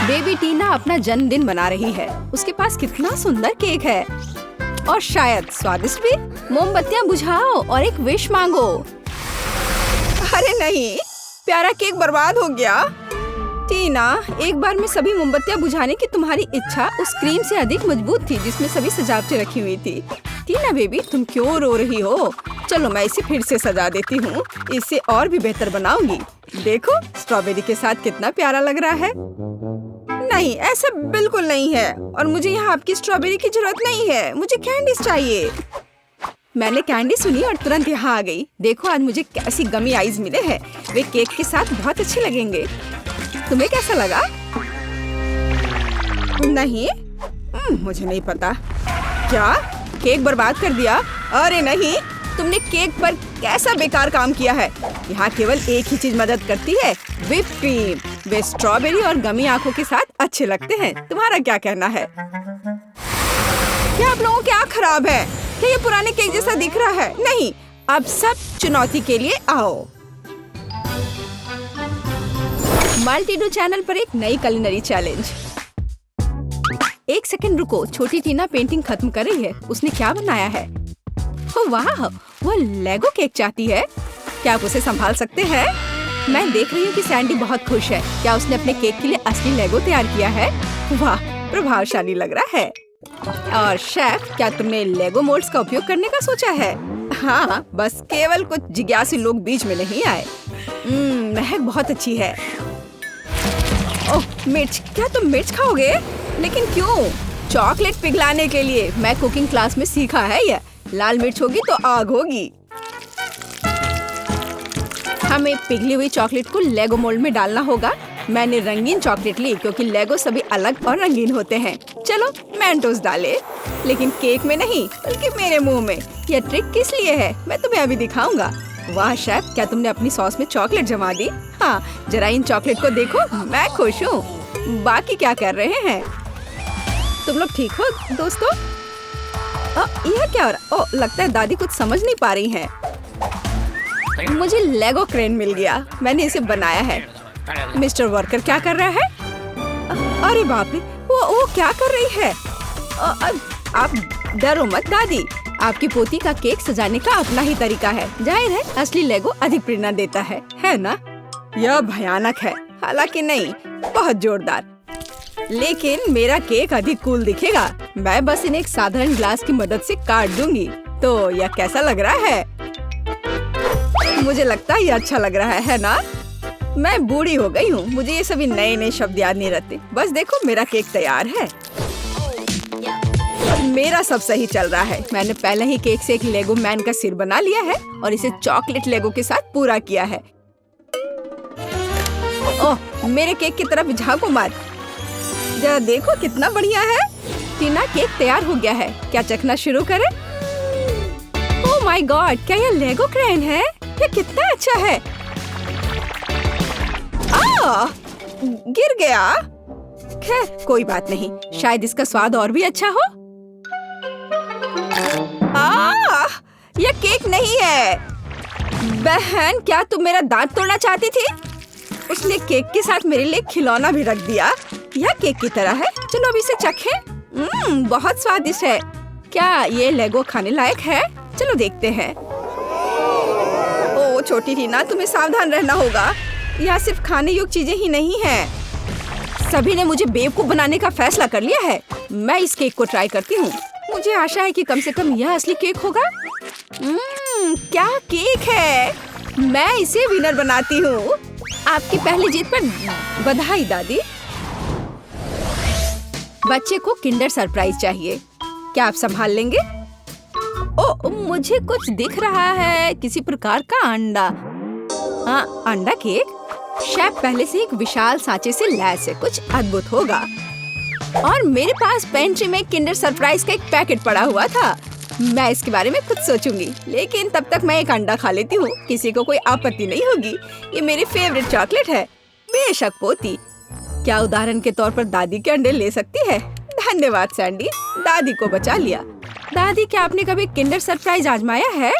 Baby टीना अपना जन्मदिन मना रही है। उसके पास कितना सुंदर केक है और शायद स्वादिष्ट भी। मोमबत्तियां बुझाओ और एक विश मांगो। अरे नहीं, प्यारा केक बर्बाद हो गया। टीना, एक बार में सभी मोमबत्तियां बुझाने की तुम्हारी इच्छा उस क्रीम से अधिक मजबूत थी जिसमें सभी सजावटें रखी हुई थी। टीना बेबी, तुम क्यों रो रही हो? चलो मैं इसे फिर से सजा देती हूँ। इसे और भी बेहतर बनाऊंगी। देखो स्ट्रॉबेरी के साथ कितना प्यारा लग रहा है। नहीं, ऐसा बिल्कुल नहीं है और मुझे यहाँ आपकी स्ट्रॉबेरी की जरूरत नहीं है। मुझे कैंडीज चाहिए। मैंने कैंडी सुनी और तुरंत यहाँ आ गई। देखो आज मुझे कैसी गमी आइज मिले हैं। वे केक के साथ बहुत अच्छे लगेंगे। तुम्हें कैसा लगा? नहीं, मुझे नहीं पता। क्या केक बर्बाद कर दिया? अरे नहीं, तुमने केक पर कैसा बेकार काम किया है। यहाँ केवल एक ही चीज मदद करती है, व्हिप क्रीम। वे स्ट्रॉबेरी और गमी आंखों के साथ अच्छे लगते हैं। तुम्हारा क्या कहना है? क्या आप लोगों की आँख खराब है? क्या ये पुराने केक जैसा दिख रहा है? नहीं, अब सब चुनौती के लिए आओ। मल्टीडू चैनल पर एक नई कुलिनरी चैलेंज। एक सेकंड रुको, छोटी टीना पेंटिंग खत्म कर रही है। उसने क्या बनाया है? ओह वाह, वो लेगो केक चाहती है। क्या आप उसे संभाल सकते हैं? मैं देख रही हूँ कि सैंडी बहुत खुश है। क्या उसने अपने केक के लिए असली लेगो तैयार किया है? वाह, प्रभावशाली लग रहा है। और शेफ, क्या तुमने लेगो मोल्ड्स का उपयोग करने का सोचा है? हाँ, बस केवल कुछ जिज्ञासु लोग बीच में नहीं आए। महक बहुत अच्छी है। ओह मिर्च, क्या तुम मिर्च खाओगे? लेकिन क्यों? चॉकलेट पिघलाने के लिए। मैं कुकिंग क्लास में सीखा है ये। लाल मिर्च होगी तो आग होगी। हमें पिघली हुई चॉकलेट को लेगो मोल्ड में डालना होगा। मैंने रंगीन चॉकलेट ली क्योंकि लेगो सभी अलग और रंगीन होते हैं। चलो मेंटोस डाले, लेकिन केक में नहीं बल्कि मेरे मुंह में। यह ट्रिक किस लिए है मैं तुम्हें अभी दिखाऊंगा। वाह शेफ, क्या तुमने अपनी सॉस में चॉकलेट जमा दी? हाँ, जरा इन चॉकलेट को देखो, मैं खुश हूँ। बाकी क्या कर रहे हैं तुम लोग? ठीक हो दोस्तों? यह क्या हो रहा? ओह, लगता है दादी कुछ समझ नहीं पा रही हैं। मुझे लेगो क्रेन मिल गया। मैंने इसे बनाया है। मिस्टर वर्कर क्या कर रहा है? अरे बाप रे, वो क्या कर रही है? आप डरो मत दादी। आपकी पोती का केक सजाने का अपना ही तरीका है। जाहिर है असली लेगो अधिक प्रेरणा देता है ना? यह भयानक है। हालांकि नहीं, बहुत जोरदार। लेकिन मेरा केक अधिक कूल दिखेगा। मैं बस इन्हें एक साधारण ग्लास की मदद से काट दूंगी। तो यह कैसा लग रहा है? मुझे लगता है ये अच्छा लग रहा है ना? मैं बूढ़ी हो गई हूँ। मुझे ये सभी नए नए शब्द याद नहीं रहते। बस देखो मेरा केक तैयार है। मेरा सब सही चल रहा है। मैंने पहले ही केक से एक लेगो मैन का सिर बना लिया है और इसे चॉकलेट लेगो के साथ पूरा किया है। ओह, मेरे केक की तरफ झांको मत। जरा देखो कितना बढ़िया है। टीना, केक तैयार हो गया है। क्या चखना शुरू करें? ओह माय गॉड, क्या यह लेगो क्रेन है? यह कितना अच्छा है। गिर गया। खैर कोई बात नहीं, शायद इसका स्वाद और भी अच्छा हो। यह केक नहीं है। बहन, क्या तुम मेरा दांत तोड़ना चाहती थी? उसने केक के साथ मेरे लिए खिलौना भी रख दिया। यह केक की तरह है। चलो अब इसे चखें। बहुत स्वादिष्ट है। क्या ये लेगो खाने लायक है? चलो देखते हैं। ओ छोटी टीना, तुम्हें सावधान रहना होगा। यह सिर्फ खाने योग्य चीजें ही नहीं है। सभी ने मुझे बेवकूफ बनाने का फैसला कर लिया है। मैं इस केक को ट्राई करती हूँ। मुझे आशा है कि कम से कम यह असली केक होगा। क्या केक है। मैं इसे विनर बनाती हूँ। आपकी पहली जीत पर बधाई दादी। बच्चे को किंडर सरप्राइज चाहिए। क्या आप संभाल लेंगे? ओ, मुझे कुछ दिख रहा है, किसी प्रकार का अंडा। हाँ, अंडा केक। शेफ पहले से एक विशाल सांचे से लैस है। कुछ अद्भुत होगा। और मेरे पास पेंट्री में किंडर सरप्राइज का एक पैकेट पड़ा हुआ था। मैं इसके बारे में कुछ सोचूंगी, लेकिन तब तक मैं एक अंडा खा लेती हूँ। किसी को कोई आपत्ति नहीं होगी। ये मेरी फेवरेट चॉकलेट है। बेशक पोती। क्या उदाहरण के तौर पर दादी के अंडे ले सकती है? धन्यवाद सैंडी, दादी को बचा लिया। दादी, क्या आपने कभी किंडर सरप्राइज आजमाया है?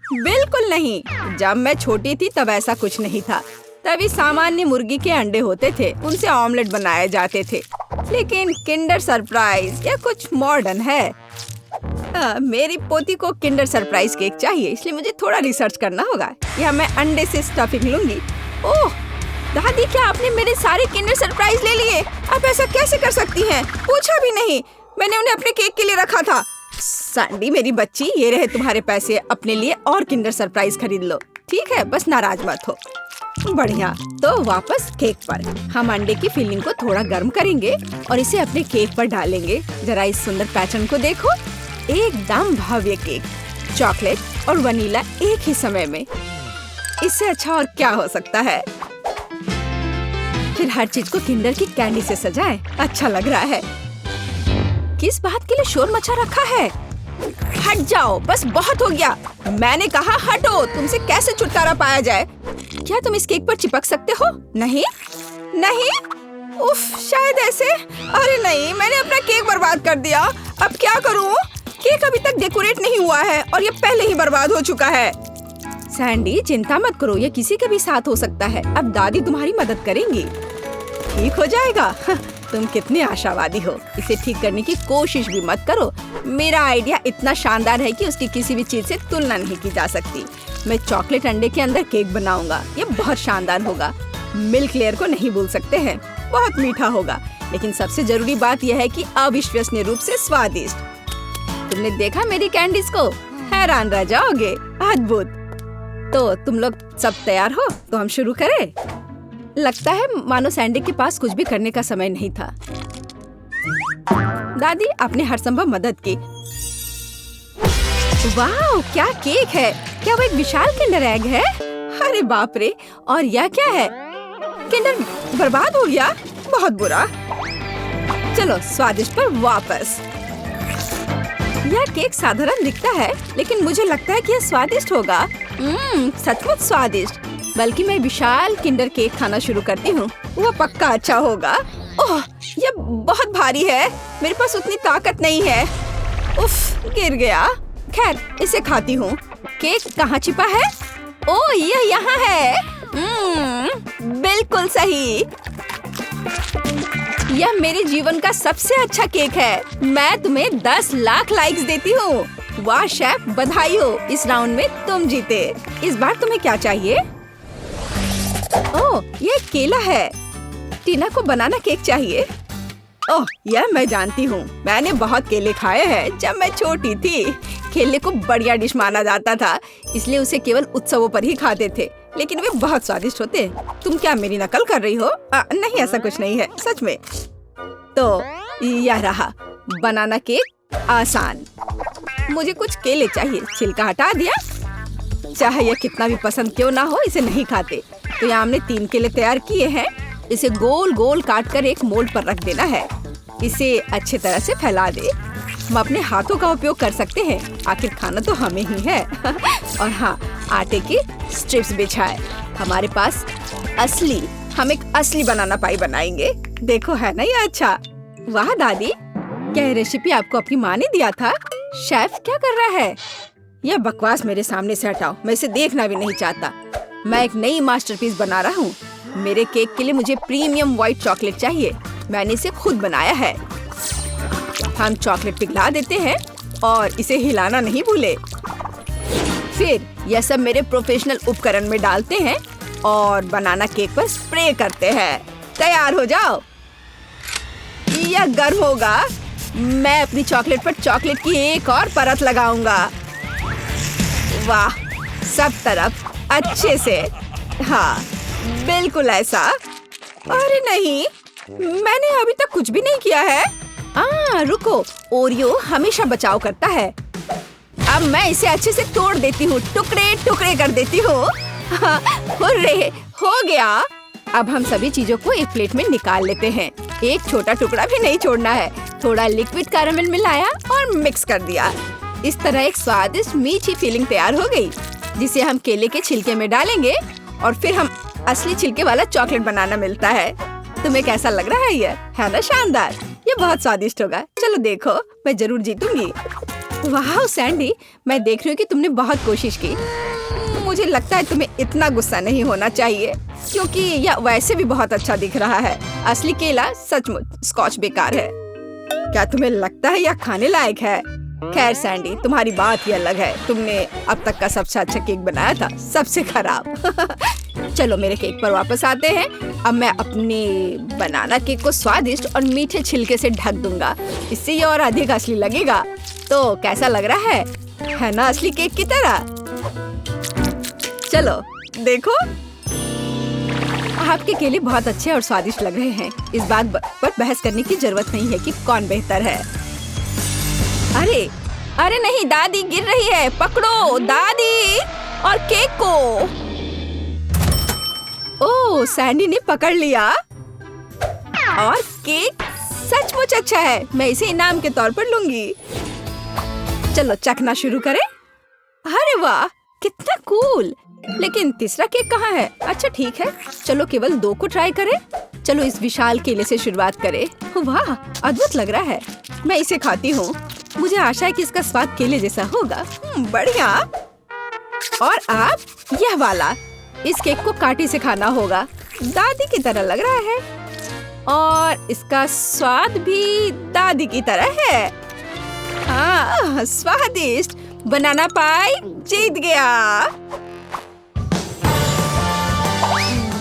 बिल्कुल नहीं। जब मैं छोटी थी तब ऐसा कुछ नहीं था। तभी सामान्य मुर्गी के अंडे होते थे, उनसे ऑमलेट बनाए जाते थे। लेकिन किंडर सरप्राइज या कुछ मॉडर्न है। मेरी पोती को किंडर सरप्राइज केक चाहिए, इसलिए मुझे थोड़ा रिसर्च करना होगा। या मैं अंडे से स्टफिंग लूंगी। ओह दादी, क्या आपने मेरे सारे किंडर सरप्राइज ले लिए? आप ऐसा कैसे कर सकती हैं? पूछा भी नहीं, मैंने उन्हें अपने केक के लिए रखा था। सैंडी मेरी बच्ची, ये रहे तुम्हारे पैसे, अपने लिए और किंडर सरप्राइज खरीद लो। ठीक है, बस नाराज मत हो। बढ़िया, तो वापस केक पर। हम अंडे की फिलिंग को थोड़ा गर्म करेंगे और इसे अपने केक पर डालेंगे। जरा इस सुंदर पैटर्न को देखो, एकदम भव्य केक, चॉकलेट और वनीला एक ही समय में। इससे अच्छा और क्या हो सकता है? फिर हर चीज को किंडर की कैंडी से सजाएं। अच्छा लग रहा है। किस बात के लिए शोर मचा रखा है? हट जाओ, बस बहुत हो गया। मैंने कहा हटो। तुमसे कैसे छुटकारा पाया जाए? क्या तुम इस केक पर चिपक सकते हो? नहीं नहीं, उफ, शायद ऐसे। अरे नहीं, मैंने अपना केक बर्बाद कर दिया। अब क्या करूं? केक अभी तक डेकोरेट नहीं हुआ है और ये पहले ही बर्बाद हो चुका है। सैंडी चिंता मत करो, ये किसी के भी साथ हो सकता है। अब दादी तुम्हारी मदद करेंगी। ठीक हो जाएगा। तुम कितने आशावादी हो। इसे ठीक करने की कोशिश भी मत करो। मेरा आइडिया इतना शानदार है कि उसकी किसी भी चीज से तुलना नहीं की जा सकती। मैं चॉकलेट अंडे के अंदर केक बनाऊंगा। ये बहुत शानदार होगा। मिल्क लेयर को नहीं भूल सकते हैं, बहुत मीठा होगा। लेकिन सबसे जरूरी बात यह है कि अविश्वसनीय रूप से स्वादिष्ट। तुमने देखा मेरी कैंडीज को? हैरान रह जाओगे। अद्भुत। तो तुम लोग सब तैयार हो? तो हम शुरू करें। लगता है मानो सैंडी के पास कुछ भी करने का समय नहीं था। दादी आपने हर संभव मदद की। वाह, क्या केक है! क्या वो एक विशाल किंडर एग है? अरे बाप रे! और यह क्या है? किंडर बर्बाद हो गया? बहुत बुरा। चलो स्वादिष्ट पर वापस। यह केक साधारण दिखता है, लेकिन मुझे लगता है कि यह स्वादिष्ट होगा। सचमुच स्वादिष्ट। बल्कि मैं विशाल किंडर केक खाना शुरू करती हूँ। वह पक्का अच्छा होगा। ओह, यह बहुत भारी है। मेरे पास उतनी ताकत नहीं है। उफ, गिर गया। खैर, इसे खाती हूँ। केक कहाँ छिपा है? ओह, यह यहाँ है। बिल्कुल सही। यह मेरे जीवन का सबसे अच्छा केक है। मैं तुम्हें 10 लाख लाइक्स देती हूँ। वाह शेफ, बधाई हो। इस राउंड में तुम जीते। इस बार तुम्हें क्या चाहिए? ओह, ये केला है। टीना को बनाना केक चाहिए। ओह, यह मैं जानती हूँ। मैंने बहुत केले खाए हैं जब मैं छोटी थी। केले को बढ़िया डिश माना जाता था, इसलिए उसे केवल उत्सवों पर ही खाते थे। लेकिन वे बहुत स्वादिष्ट होते। तुम क्या मेरी नकल कर रही हो? नहीं, ऐसा कुछ नहीं है, सच में। तो यह रहा बनाना केक। आसान। मुझे कुछ केले चाहिए। छिलका हटा दिया। चाहे यह कितना भी पसंद क्यों ना हो, इसे नहीं खाते। तो यहाँ हमने 3 केले तैयार किए हैं। इसे गोल गोल काट कर एक मोल्ड पर रख देना है। इसे अच्छी तरह से फैला दे। हम अपने हाथों का उपयोग कर सकते हैं, आखिर खाना तो हमें ही है। और हाँ, आटे की स्ट्रिप्स बिछाए। हमारे पास हम एक असली बनाना पाई बनाएंगे। देखो, है ना ये अच्छा? वाह दादी, क्या ये रेसिपी आपको अपनी माँ ने दिया था? शेफ क्या कर रहा है? यह बकवास मेरे सामने से हटाओ। मैं इसे देखना भी नहीं चाहता। मैं एक नई मास्टरपीस बना रहा हूँ। मेरे केक के लिए मुझे प्रीमियम व्हाइट चॉकलेट चाहिए। मैंने इसे खुद बनाया है। हम चॉकलेट पिघला देते हैं और इसे हिलाना नहीं भूले। फिर यह सब मेरे प्रोफेशनल उपकरण में डालते हैं और बनाना केक पर स्प्रे करते हैं। तैयार हो जाओ। यह गर्म होगा। मैं अपनी चॉकलेट पर चॉकलेट की एक और परत लगाऊंगा। वाह, सब तरफ अच्छे से। हाँ, बिल्कुल ऐसा। अरे नहीं, मैंने अभी तक कुछ भी नहीं किया है। रुको, ओरियो हमेशा बचाव करता है। अब मैं इसे अच्छे से तोड़ देती हूँ, टुकड़े टुकड़े कर देती हूँ। हुर्रे, हो गया। अब हम सभी चीजों को एक प्लेट में निकाल लेते हैं। एक छोटा टुकड़ा भी नहीं छोड़ना है। थोड़ा लिक्विड कैरामेल मिलाया और मिक्स कर दिया। इस तरह एक स्वादिष्ट मीठी फीलिंग तैयार हो गई, जिसे हम केले के छिलके में डालेंगे और फिर हम असली छिलके वाला चॉकलेट बनाना मिलता है। तुम्हें कैसा लग रहा है? ये है ना शानदार? ये बहुत स्वादिष्ट होगा। चलो देखो, मैं जरूर जीतूंगी। वाह सैंडी, मैं देख रही हूँ कि तुमने बहुत कोशिश की। मुझे लगता है तुम्हें इतना गुस्सा नहीं होना चाहिए, क्योंकि यह वैसे भी बहुत अच्छा दिख रहा है। असली केला सचमुच स्कॉच बेकार है। क्या तुम्हें लगता है यह खाने लायक है? खैर सैंडी, तुम्हारी बात ही अलग है। तुमने अब तक का सबसे अच्छा केक बनाया था, सबसे खराब। चलो मेरे केक पर वापस आते हैं। अब मैं अपने बनाना केक को स्वादिष्ट और मीठे छिलके से ढक दूंगा। इससे ये और अधिक असली लगेगा। तो कैसा लग रहा है ना असली केक की तरह? चलो देखो, आपके केले बहुत अच्छे और स्वादिष्ट लग रहे हैं। इस बात पर बहस करने की जरूरत नहीं है कि कौन बेहतर है। अरे अरे नहीं, दादी गिर रही है, पकड़ो दादी और केक को। ओह, सैंडी ने पकड़ लिया और केक सचमुच अच्छा है। मैं इसे इनाम के तौर पर लूंगी। चलो चखना शुरू करें। अरे वाह, कितना कूल। लेकिन तीसरा केक कहाँ है? अच्छा ठीक है, चलो केवल 2 को ट्राई करें। चलो इस विशाल केले से शुरुआत करें। वाह, अद्भुत लग रहा है। मैं इसे खाती हूँ। मुझे आशा है कि इसका स्वाद केले जैसा होगा। बढ़िया। और आप यह वाला, इस केक को कांटे से खाना होगा। दादी की तरह लग रहा है और इसका स्वाद भी दादी की तरह है। हाँ, स्वादिष्ट। बनाना पाई जीत गया।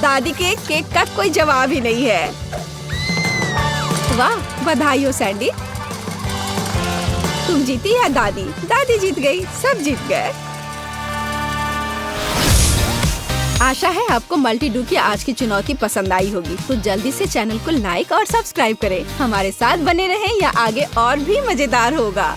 दादी के केक का कोई जवाब ही नहीं है। वाह, बधाई हो सैंडी। तुम जीती या दादी? दादी जीत गई, सब जीत गए। आशा है आपको मल्टी डू की आज की चुनौती पसंद आई होगी। तो जल्दी से चैनल को लाइक और सब्सक्राइब करें। हमारे साथ बने रहें या आगे और भी मजेदार होगा।